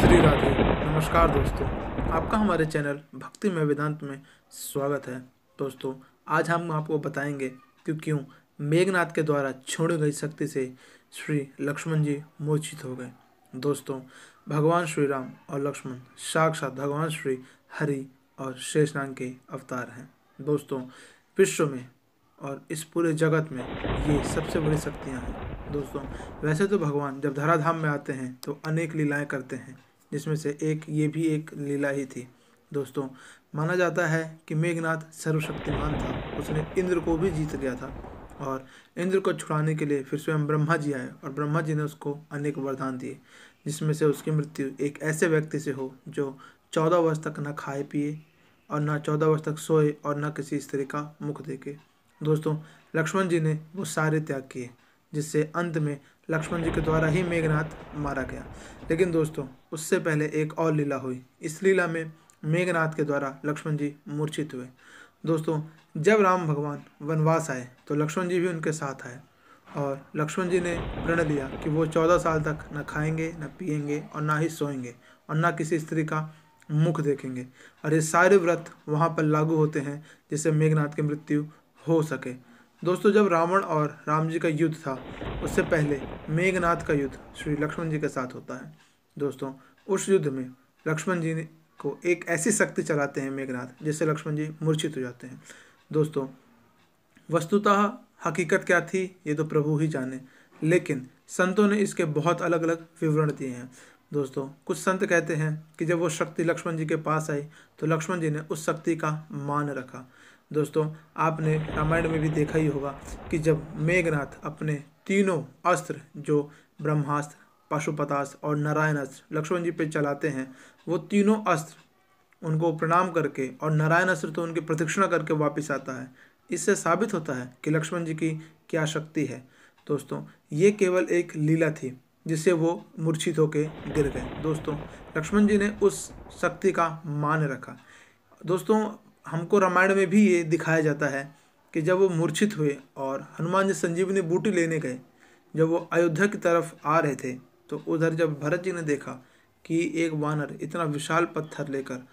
श्री राधे। नमस्कार दोस्तों, आपका हमारे चैनल भक्ति में वेदांत में स्वागत है। दोस्तों, आज हम आपको बताएंगे कि क्यों मेघनाद के द्वारा छोड़ी गई शक्ति से श्री लक्ष्मण जी मूर्छित हो गए। दोस्तों, भगवान श्री राम और लक्ष्मण साक्षात भगवान श्री हरि और शेषनाग के अवतार हैं। दोस्तों, विश्व में और इस पूरे जगत में ये सबसे बड़ी शक्तियाँ हैं। दोस्तों, वैसे तो भगवान जब धराधाम में आते हैं तो अनेक लीलाएं करते हैं, जिसमें से ये भी एक लीला ही थी। दोस्तों, माना जाता है कि मेघनाद सर्वशक्तिमान था, उसने इंद्र को भी जीत लिया था और इंद्र को छुड़ाने के लिए फिर स्वयं ब्रह्मा जी आए और ब्रह्मा जी ने उसको अनेक वरदान दिए, जिसमें से उसकी मृत्यु एक ऐसे व्यक्ति से हो जो 14 वर्ष तक न खाए पिए और न 14 वर्ष तक सोए और न किसी स्त्री का मुख देखे। दोस्तों, लक्ष्मण जी ने वो सारे त्याग किए, जिससे अंत में लक्ष्मण जी के द्वारा ही मेघनाद मारा गया। लेकिन दोस्तों, उससे पहले एक और लीला हुई। इस लीला में मेघनाद के द्वारा लक्ष्मण जी मूर्छित हुए। दोस्तों, जब राम भगवान वनवास आए तो लक्ष्मण जी भी उनके साथ आए और लक्ष्मण जी ने प्रण लिया कि वो 14 साल तक न खाएंगे, न पिएंगे और ना ही सोएंगे और ना किसी स्त्री का मुख देखेंगे। और ये सारे व्रत वहाँ पर लागू होते हैं जिससे मेघनाद की मृत्यु हो सके। दोस्तों, जब रावण और राम जी का युद्ध था, उससे पहले मेघनाद का युद्ध श्री लक्ष्मण जी के साथ होता है। दोस्तों, उस युद्ध में लक्ष्मण जी को एक ऐसी शक्ति चलाते हैं मेघनाद, जिससे लक्ष्मण जी मूर्छित हो जाते हैं। दोस्तों, वस्तुतः हकीकत क्या थी ये तो प्रभु ही जाने, लेकिन संतों ने इसके बहुत अलग अलग विवरण दिए हैं। दोस्तों, कुछ संत कहते हैं कि जब वो शक्ति लक्ष्मण जी के पास आई तो लक्ष्मण जी ने उस शक्ति का मान रखा। दोस्तों, आपने रामायण में भी देखा ही होगा कि जब मेघनाद अपने तीनों अस्त्र जो ब्रह्मास्त्र, पाशुपतास्त्र और नारायणास्त्र लक्ष्मण जी पे चलाते हैं, वो तीनों अस्त्र उनको प्रणाम करके और नारायण अस्त्र तो उनकी प्रदक्षिणा करके वापस आता है। इससे साबित होता है कि लक्ष्मण जी की क्या शक्ति है। दोस्तों, ये केवल एक लीला थी जिससे वो मूर्छित होकर गिर गए। दोस्तों, लक्ष्मण जी ने उस शक्ति का मान रखा। दोस्तों, हमको रामायण में भी ये दिखाया जाता है कि जब वो मूर्छित हुए और हनुमान जी संजीवनी बूटी लेने गए, जब वो अयोध्या की तरफ आ रहे थे तो उधर जब भरत जी ने देखा कि एक वानर इतना विशाल पत्थर लेकर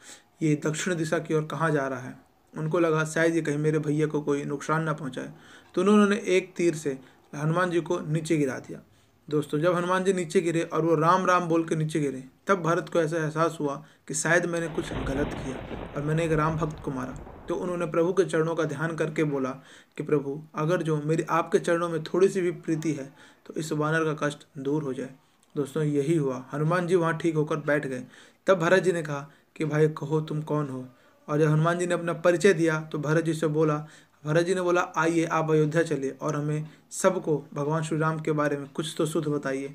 ये दक्षिण दिशा की ओर कहाँ जा रहा है, उनको लगा शायद ये कहीं मेरे भैया को कोई नुकसान ना पहुँचाए, तो उन्होंने एक तीर से हनुमान जी को नीचे गिरा दिया। दोस्तों, जब हनुमान जी नीचे गिरे और वो राम राम बोल के नीचे गिरे, तब भरत को ऐसा एहसास हुआ कि शायद मैंने कुछ गलत किया और मैंने एक राम भक्त को मारा। तो उन्होंने प्रभु के चरणों का ध्यान करके बोला कि प्रभु, अगर जो मेरी आपके चरणों में थोड़ी सी भी प्रीति है तो इस वानर का कष्ट दूर हो जाए। दोस्तों, यही हुआ। हनुमान जी वहाँ ठीक होकर बैठ गए। तब भरत जी ने कहा कि भाई कहो तुम कौन हो। और जब हनुमान जी ने अपना परिचय दिया तो भरत जी ने बोला आइए आप अयोध्या चलिए और हमें सबको भगवान श्री राम के बारे में कुछ तो शुद्ध बताइए।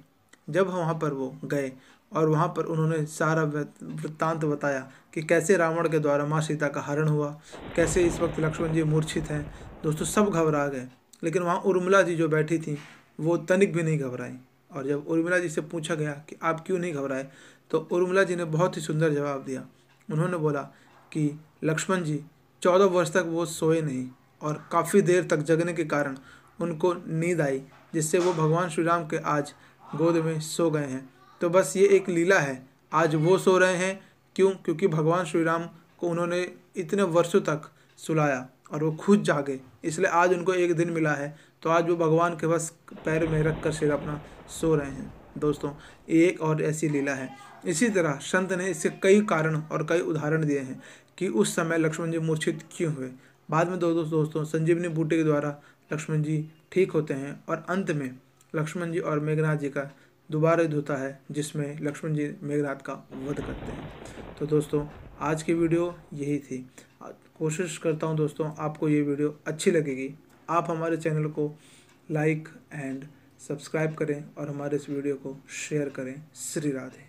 जब वहाँ पर वो गए और वहाँ पर उन्होंने सारा वृत्तांत बताया कि कैसे रावण के द्वारा माँ सीता का हरण हुआ, कैसे इस वक्त लक्ष्मण जी मूर्छित हैं। दोस्तों, सब घबरा गए, लेकिन वहाँ उर्मिला जी जो बैठी थी वो तनिक भी नहीं घबराई। और जब उर्मिला जी से पूछा गया कि आप क्यों नहीं घबराए, तो उर्मिला जी ने बहुत ही सुंदर जवाब दिया। उन्होंने बोला कि लक्ष्मण जी 14 वर्ष तक वो सोए नहीं और काफ़ी देर तक जगने के कारण उनको नींद आई, जिससे वो भगवान श्री राम के आज गोद में सो गए हैं। तो बस ये एक लीला है, आज वो सो रहे हैं। क्योंकि भगवान श्री राम को उन्होंने इतने वर्षों तक सुलाया और वो खुद जागे, इसलिए आज उनको एक दिन मिला है, तो आज वो भगवान के बस पैर में रख कर सिर अपना सो रहे हैं। दोस्तों, एक और ऐसी लीला है। इसी तरह संत ने इसके कई कारण और कई उदाहरण दिए हैं कि उस समय लक्ष्मण जी मूर्छित क्यों हुए। बाद में दोस्तों संजीवनी बूटी के द्वारा लक्ष्मण जी ठीक होते हैं और अंत में लक्ष्मण जी और मेघनाद जी का दोबारा युद्ध होता है, जिसमें लक्ष्मण जी मेघनाद का वध करते हैं। तो दोस्तों, आज की वीडियो यही थी। कोशिश करता हूँ दोस्तों आपको ये वीडियो अच्छी लगेगी। आप हमारे चैनल को लाइक एंड सब्सक्राइब करें और हमारे इस वीडियो को शेयर करें। श्री राधे।